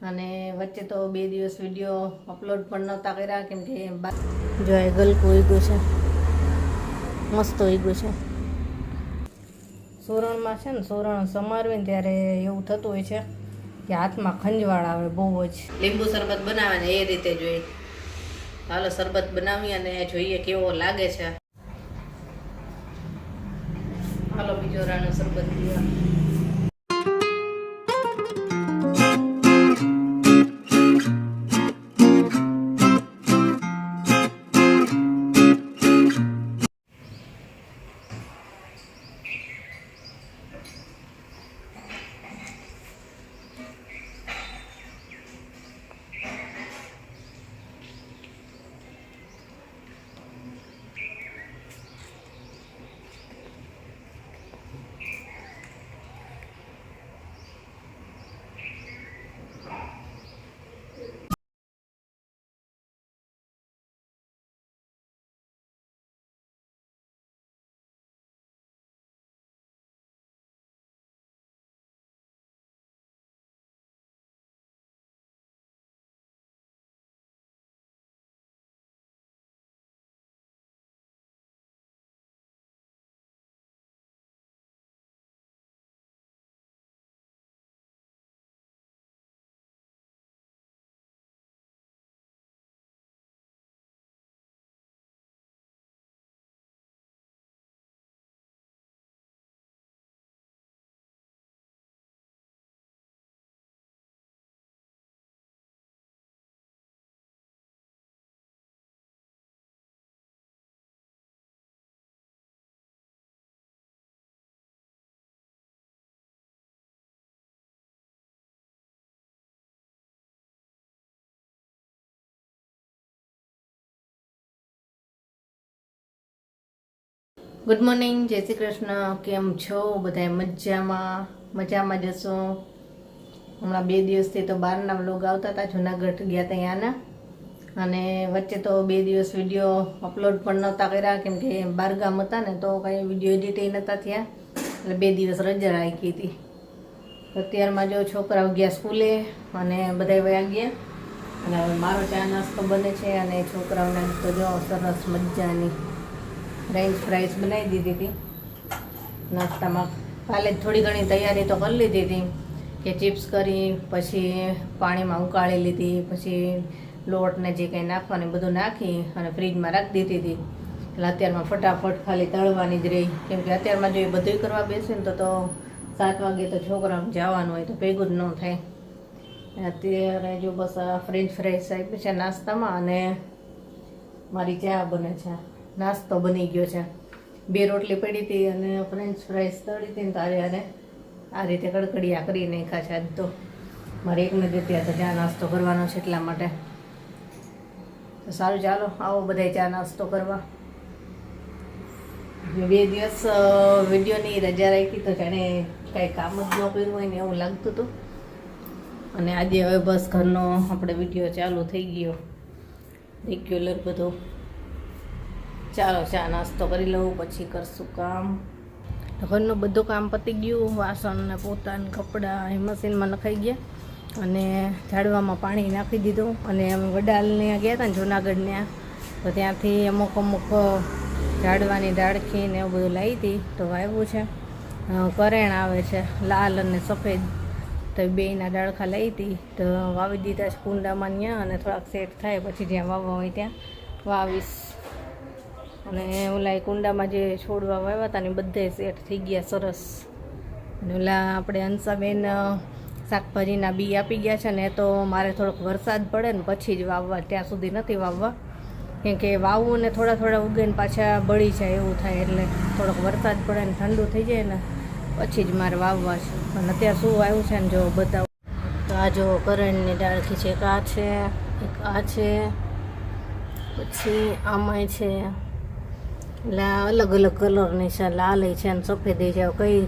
અને વચ્ચે તો 2 દિવસ વિડીયો અપલોડ પણ નહોતા કર્યા કેમ કે જો એ ગલકું ઉગ્યું છે, મસ્ત ઉગ્યું છે. સોરણમાં છે ને સોરણ સમારવે ને ત્યારે એવું થતું હોય છે કે હાથમાં ખંજવાળ આવે બહુ જ. લીંબુ શરબત બનાવે ને એ રીતે જોઈએ. હાલો શરબત બનાવી અને જોઈએ કેવો લાગે છે. હાલો બિજોરાનું શરબત પીવા. ગુડ મોર્નિંગ, જય શ્રી કૃષ્ણ. કેમ છો બધા? મજામાં જશો. હમણાં 2 દિવસથી તો બહારના વ્લોગ આવતા હતા. જુનાગઢ ગયા હતા ત્યાંના, અને વચ્ચે તો 2 દિવસ વિડીયો અપલોડ પણ નહોતા કર્યા કેમ કે બહારગામ હતા ને તો કંઈ વિડીયો એડિટ નહોતા થયા, એટલે 2 દિવસ રજા રાખી હતી. અત્યારમાં જો છોકરાઓ ગયા સ્કૂલે અને બધા વયા ગયા, અને હવે મારો ચા નાસ્તો બને છે. અને છોકરાઓને તો જો સરસ મજાની ફ્રેન્ચ ફ્રાઈસ બનાવી દીધી હતી નાસ્તામાં. કાલે જ થોડી ઘણી તૈયારી તો કરી લીધી હતી કે ચિપ્સ કરી, પછી પાણીમાં ઉકાળી લીધી, પછી લોટને જે કંઈ નાખવાનું બધું નાખી અને ફ્રીજમાં રાખી દીધી હતી. એટલે અત્યારમાં ફટાફટ ખાલી તળવાની જ રહી, કેમ કે અત્યારમાં જો એ બધું કરવા બેસે ને તો 7 વાગે તો છોકરાઓને જવાનું હોય તો ભેગું જ ન થાય. અત્યારે જો બસ આ ફ્રેન્ચ ફ્રાઈસ આપી છે નાસ્તામાં, અને મારી ચા બને છે. નાસ્તો બની ગયો છે. 2 રોટલી પડી હતી અને ફ્રેન્ચ ફ્રાઈસ તળી હતી ને તારે અને આ રીતે કડકડિયા કરી નાખ્યા છે. આજ તો મારે એકને જ અત્યારે તો ચા નાસ્તો કરવાનો છે, એટલા માટે તો સારું. ચાલો આવો બધા ચા નાસ્તો કરવા. 2 દિવસ વિડીયોની રજા રાખી તો જાણે કાંઈ કામ જ ન કર્યું હોય ને એવું લાગતું હતું. અને આજે હવે બસ ઘરનો આપણે વિડીયો ચાલુ થઈ ગયો રેગ્યુલર બધો. ચાલો ચા નાસ્તો કરી લઉં, પછી કરશું કામ. ઘરનું બધું કામ પતી ગયું. વાસણ ને પોતા ને કપડાં એ મશીનમાં નખાઈ ગયા, અને ઝાડવામાં પાણી નાખી દીધું. અને અમે વડાલને ગયા હતા ને જૂનાગઢને, તો ત્યાંથી અમુક ઝાડવાની ડાળખી ને એવું બધું લાવી હતી તો વાવ્યું છે. કરેણ આવે છે લાલ અને સફેદ, તો બેયના ડાળખા લાવી હતી તો વાવી દીધા છે કુંડામાં ત્યાં, અને થોડાક સેટ થાય પછી જ્યાં વાવવા હોય ત્યાં વાવીશ. અને ઓલા કુંડામાં જે છોડવા વાવ્યા હતા ને બધે સેટ થઈ ગયા સરસ. અને ઓલા આપણે હંસાબેન શાકભાજીના બી આપી ગયા છે ને, તો મારે થોડોક વરસાદ પડે ને પછી જ વાવવા, ત્યાં સુધી નથી વાવવા, કેમ કે વાવવું ને થોડા ઉગે ને પાછા બળી જાય એવું થાય. એટલે થોડોક વરસાદ પડે ને ઠંડુ થઈ જાય ને પછી જ મારે વાવવા છે. અને અત્યારે શું આવ્યું છે ને જો બતાવું તો આ જો કરણની ડાળખી છે, એક આ છે, એક આ છે, પછી આમાંય છે. એટલે અલગ અલગ કલરની છે, લાલ છે અને સફેદ છે. કઈ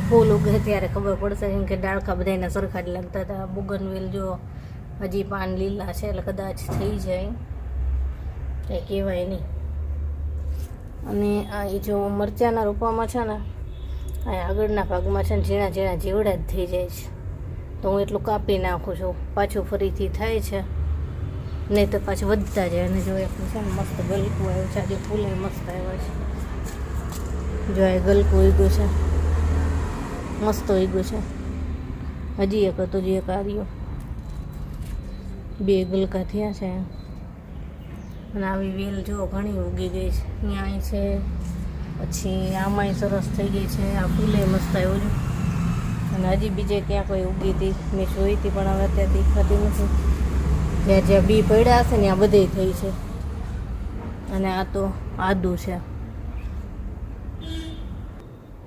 ફૂલ ઉગે ત્યારે ખબર પડશે, કેમ કે ડાળખા બધાને સરખા જ લાગતા હતા. બોગનવેલ જો હજી પાન લીલા છે એટલે કદાચ થઈ જાય, કંઈ કહેવાય નહીં. અને આ એ જો મરચાંના રૂપામાં છે ને, આ આગળના ભાગમાં છે ને ઝીણા ઝીણા જીવડા જ થઈ જાય છે. તો હું એટલું કાપી નાખું છું. પાછું ફરીથી થાય છે, નહીં તો પાછું વધતા જાય. અને જો એટલું છે ને મસ્ત ગલકું આવ્યું છે. આજે ફૂલે મસ્ત આવ્યા છે. જો એ ગલકું ઉગ્યું છે, મસ્ત ઉગ્યું છે. હજી એક હતો, હજી એક આવ્યો. 2 ગલકા થયા છે. અને આવી વેલ જો ઘણી ઉગી ગઈ છે. અહીંયા છે, પછી આમાંય સરસ થઈ ગઈ છે. આ ફૂલે મસ્ત આવ્યું છે. અને હજી બીજે ક્યાં કોઈ ઉગી હતી મેં જોઈ હતી, પણ હવે અત્યારે દેખાતી નથી. જ્યાં જ્યાં બી પડ્યા હશે ને આ બધે થઈ છે. અને આ તો આદું છે.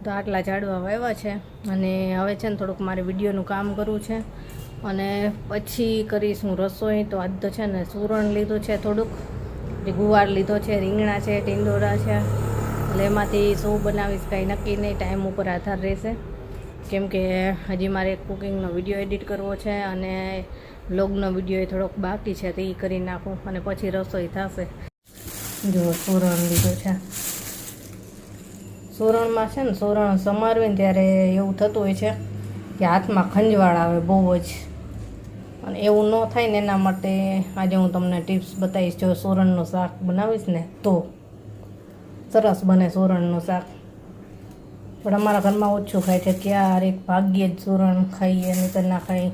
તો આટલા ઝાડવા વાવ્યા છે. અને હવે છે ને થોડુંક મારે વિડીયોનું કામ કરવું છે, અને પછી કરીશ હું રસોઈ. તો આજ તો છે ને સુરણ લીધું છે, થોડુંક ગુવાર લીધો છે, રીંગણા છે, ટીંડોળા છે. એટલે એમાંથી શું બનાવીશ કાંઈ નક્કી નહીં, ટાઈમ ઉપર આધાર રહેશે. કેમ કે હજી મારે કુકિંગનો વિડીયો એડિટ કરવો છે, અને વ્લોગનો વિડીયો એ થોડોક બાકી છે, તો એ કરી નાખું અને પછી રસોઈ થશે. જો સુરણ લીધું છે. સુરણમાં છે ને સુરણ સમારવીને ત્યારે એવું થતું હોય છે કે હાથમાં ખંજવાળ આવે બહુ જ. અને એવું ન થાય ને એના માટે આજે હું તમને ટિપ્સ બતાવીશ. જો સુરણનું શાક બનાવીશ ને તો સરસ બને સુરણનું શાક. પણ અમારા ઘરમાં ઓછું ખાય છે, ક્યારેક ભાગ્યે જ સુરણ ખાઈએ, નહીં તો ના ખાઈ.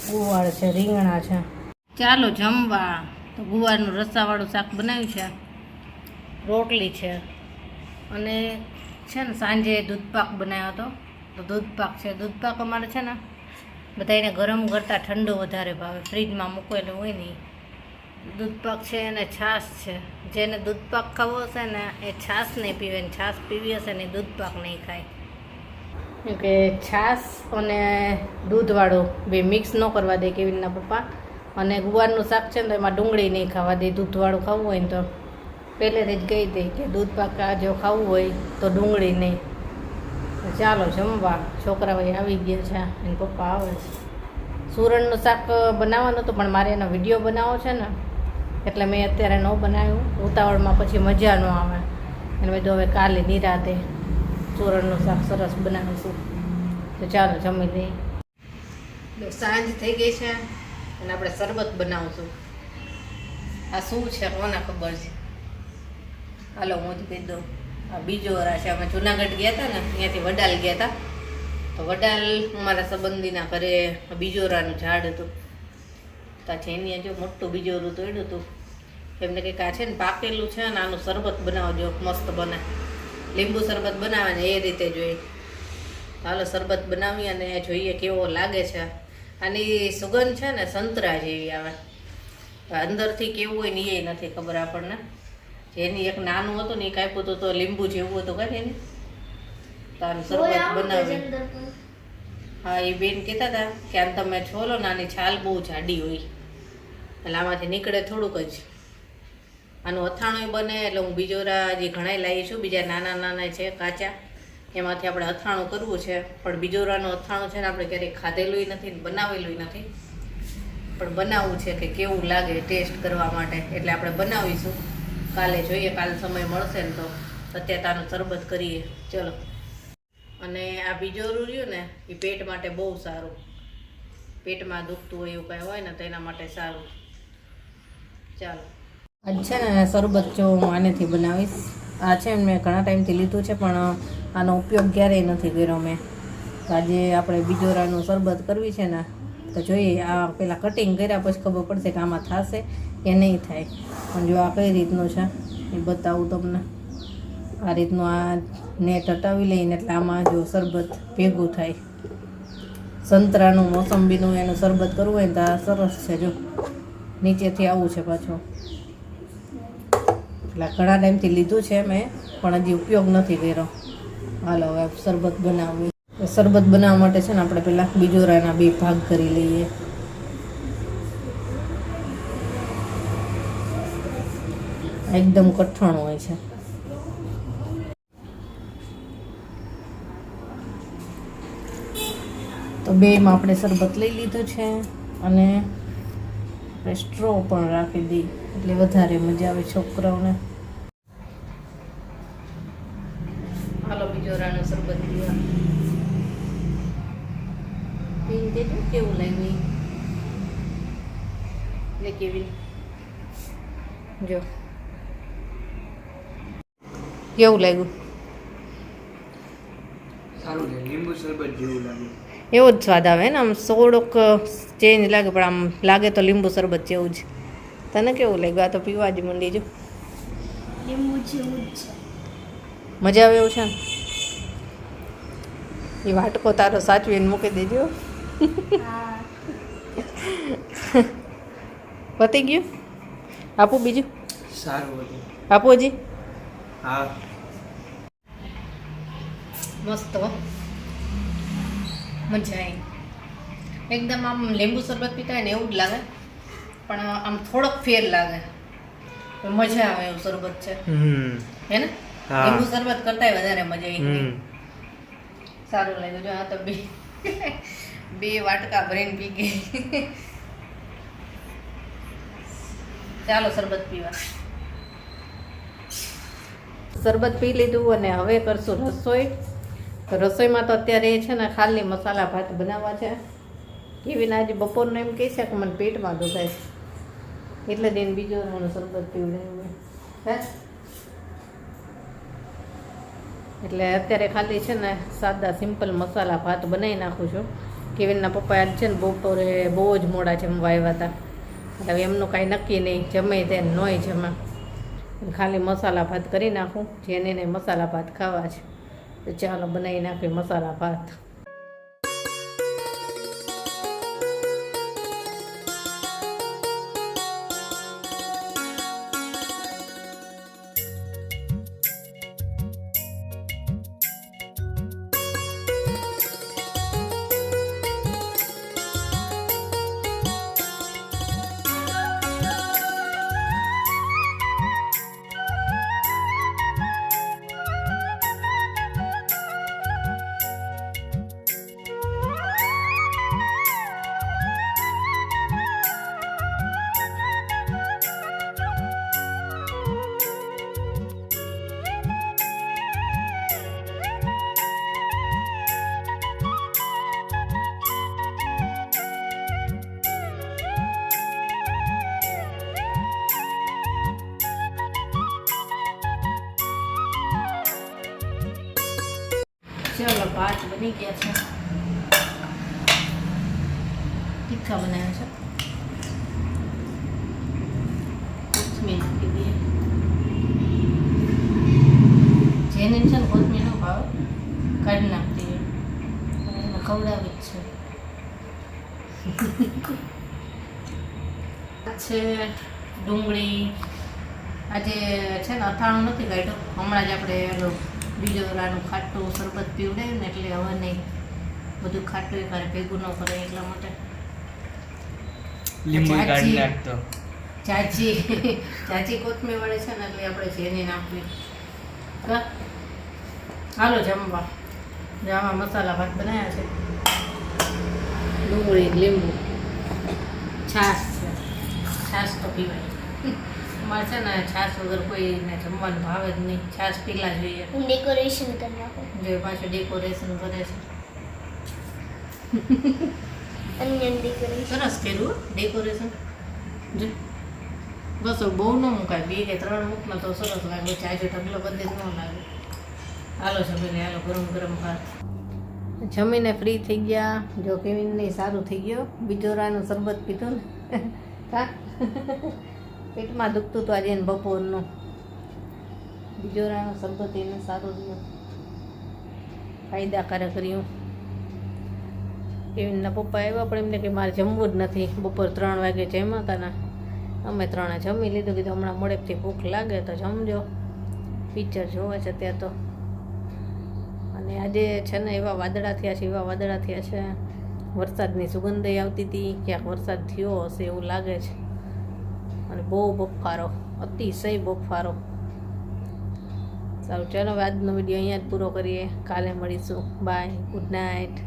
ગુવાર છે, રીંગણા છે. ચાલો જમવા. તો ગુવારનું રસાવાળું શાક બનાવ્યું છે, રોટલી છે, અને છે ને સાંજે દૂધપાક બનાવ્યો હતો. તો દૂધપાક છે. દૂધપાક અમારે છે ને બધાને ગરમ કરતાં ઠંડુ વધારે ભાવે, ફ્રીજમાં મૂકેલું હોય ને. દૂધપાક છે અને છાશ છે. જેને દૂધપાક ખાવો હશે ને એ છાશ નહીં પીવે, ને છાશ પીવી હશે ને દૂધપાક નહીં ખાય. કેમ કે છાશ અને દૂધવાળું બે મિક્સ ન કરવા દે કેવી રીતના પપ્પા. અને ગુવારનું શાક છે ને તો એમાં ડુંગળી નહીં ખાવા દે. દૂધવાળું ખાવું હોય ને તો પહેલેથી જ કહી દે કે દૂધપાક જો ખાવું હોય તો ડુંગળી નહીં. ચાલો જમવા. છોકરાઓ આવી ગયા છે, એને પપ્પા આવે છે. સુરણનું શાક બનાવવાનું હતું, પણ મારે એનો વિડીયો બનાવવો છે ને, એટલે મેં અત્યારે ન બનાવ્યું. ઉતાવળમાં પછી મજા ન આવે. અને બધું હવે કાલે નિરાતે સુરણનું શાક સરસ બનાવીશું. તો ચાલો જમી લઈએ. સાંજ થઈ ગઈ છે અને આપણે શરબત બનાવશું. આ શું છે કોને ખબર છે? હાલો હું જ કહી દઉં. આ બીજોરા છે. અમે જુનાગઢ ગયા હતા ને, ત્યાંથી વડાલ ગયા હતા. તો વડાલ અમારા સંબંધીના ઘરે બીજોરાનું ઝાડ હતું. પાછી એની જો મોટું બીજોરું તોડ્યું હતું. એમને કંઈક આ છે ને પાકેલું છે ને આનું શરબત બનાવજો, મસ્ત બને. લીંબુ શરબત બનાવે ને એ રીતે જોઈએ. હાલો શરબત બનાવી અને જોઈએ કેવો લાગે છે. આની સુગંધ છે ને સંતરા જેવી આવે. અંદરથી કેવું હોય ને એ નથી ખબર આપણને. જેની એક નાનું હતું ને એ કાપ્યું હતું તો લીંબુ જેવું હતું કાંઈ એની. તારું શરબત બનાવી. હા એ બેન કહેતા હતા કે આમ તમે છોલો ને આની છાલ બહુ જાડી હોય, એટલે આમાંથી નીકળે થોડુંક જ. આનું અથાણું બને. એટલે હું બીજોરા જે ઘણા લાવી છું, બીજા નાના નાના છે કાચા, એમાંથી આપણે અથાણું કરવું છે. પણ બીજોરાનું અથાણું છે ને આપણે ક્યારેય ખાધેલું નથી ને બનાવેલું નથી, પણ બનાવવું છે કે કેવું લાગે ટેસ્ટ કરવા માટે. એટલે આપણે બનાવીશું કાલે. જોઈએ કાલે સમય મળશે ને તો. અત્યારે તાનું શરબત કરીએ ચલો. અને આ બીજોરું રહ્યું ને એ પેટ માટે બહુ સારું. પેટમાં દુખતું હોય એવું કાંઈ હોય ને તો એના માટે સારું. ચાલો આજ છે ને શરબત જો હું આનેથી બનાવીશ. આ છે મેં ઘણા ટાઈમથી લીધું છે, પણ આનો ઉપયોગ ક્યારેય નથી કર્યો મેં. તો આજે આપણે બીજોરાનું શરબત કરવી છે ને, તો જોઈએ. આ પહેલાં કટિંગ કર્યા પછી ખબર પડશે કે આમાં થશે કે નહીં થાય. પણ જો આ કઈ રીતનું છે એ બતાવું તમને. આ રીતનું આ નેટ હટાવી લઈને એટલે આમાં જો શરબત ભેગું થાય. સંતરાનું મોસંબીનું એનું શરબત કરવું હોય ને તો આ સરસ છે. જો નીચેથી આવું છે પાછું. એટલે ઘણા ટાઈમથી લીધું છે મેં, પણ હજી ઉપયોગ નથી કર્યો. હાલો હવે શરબત બનાવવું. શરબત બનાવવા માટે છે ને આપણે પહેલાં બીજોરાના 2 ભાગ કરી લઈએ. એકદમ કઠણ હોય છે. તો 2માં આપણે શરબત લઈ લીધું છે, અને આપણે સ્ટ્રો પણ રાખી દઈએ એટલે વધારે મજા આવે છોકરાઓને. હાલો બીજોરાનું શરબત પીવા. પીને દેજો કેવું લાગ્યું લે કેવી જો કેવું લાગ્યું સારું છે લીંબુ શરબત જેવું લાગે એવો જ સ્વાદ આવે ને આમ થોડોક ચેન્જ લાગે પણ આમ લાગે તો લીંબુ શરબત જેવું જ તને કેવું લાગ્યું આ તો પીવા જ મંડી જો લીંબુ જેવું જ છે. મજા આવે એવું છે ને એ વાટકો તારો સાચવીને મૂકી દેજો હા પતી ગયું આપું બીજું સારું હતું આપું હજી હા મસ્ત હો મજા આવી એકદમ આમ લીંબુ શરબત પીતા હોય ને એવું જ લાગે પણ આમ થોડોક ફેર લાગે પણ મજા આવે એવું શરબત છે હે ને હા. લીંબુ શરબત કરતાંય વધારે મજા આવી સારું લાગ્યું જો આ તો બે વાટકા ભરીને પી ગઈ ચાલો શરબત પીવા શરબત પી લીધું અને હવે કરશું રસોઈ તો રસોઈમાં તો અત્યારે એ છે ને ખાલી મસાલા ભાત બનાવવા છે કેવીને આજે બપોરનું એમ કહે છે કે મને પેટમાં દુખાય છે એટલે જ એને બીજો મને શરબત પીવડાવ્યું હે એટલે અત્યારે ખાલી છે ને સાદા સિમ્પલ મસાલા ભાત બનાવી નાખું છું કેવીનના પપ્પા આજ છે ને બપોરે બહુ જ મોડા જમવા આવ્યા હતા એટલે એમનું કાંઈ નક્કી નહીં જમે તે નોય જમે ખાલી મસાલા ભાત કરી નાખું જેને એને મસાલા ભાત ખાવા છે તો ચાલો બનાવી નાખીએ મસાલા ભાત ચાલો ભાત બની ગયા છે તીખા બનાવ્યા છે કોથમીર નાખી દઈએ જેને છે ને કોથમીર નો ભાવ કાઢી નાખતી એને ખવડાવી જ છે ડુંગળી આજે છે ને અથાણું નથી કાઢ્યું હમણાં જ આપણે બીજો રાનું ખાટું શરબત પીવડાવ્યું ને એટલે હવે નહીં બધું ખાટું એકારે ભેગું ન કરે એટલા માટે લીંબુ કાઢી નાખતો ચાચી કોથમીર વળે છે ને એટલે આપણે જેની નાખવી હાલો જમવા જામાં મસાલા ભાત બનાવ્યા છે ડુંગળી લીંબુ છાશ છે છાશ તો પીવાય અમારે છે ને છાશ વગર કોઈને જમવાનું ભાવે જ નહીં છાશ પીલા જોઈએ ડેકોરેશન કરી નાખો જો પાછું ડેકોરેશન કરે છે અન્યન ડેકોરેશન સરસ કર્યું ડેકોરેશન જો બસ બહુ ન મુકાય 2 કે 3 મૂકમાં તો સરસ લાગે ચાજો ઢગલો બધે જ ન લાગે હાલો જમીને હાલો ગરમ ગરમ ભાત જમીને ફ્રી થઈ ગયા જો કેવીને સારું થઈ ગયો બીજો રાનું શરબત પીધું ને કા પેટમાં દુખતું હતું આજે એને બપોરનું બીજો રાનું શરબત એને સારું રહ્યું ફાયદાકારક રહ્યું કેવીનના પપ્પા આવ્યા પણ એમને કે મારે જમવું જ નથી બપોર 3 વાગે જમ્યા હતા ને અમે 3 જમી લીધું કીધું હમણાં મોડેકથી ભૂખ લાગે તો જમજો પિક્ચર જોવે છે ત્યાં તો અને આજે છે ને એવા વાદળા થયા છે વરસાદની સુગંધ આવતી હતી ક્યાંક વરસાદ થયો હશે એવું લાગે છે અને બહુ બફારો અતિશય બફારો સારું ચાલો હવે આજનો વિડીયો અહીંયા જ પૂરો કરીએ કાલે મળીશું બાય ગુડ નાઇટ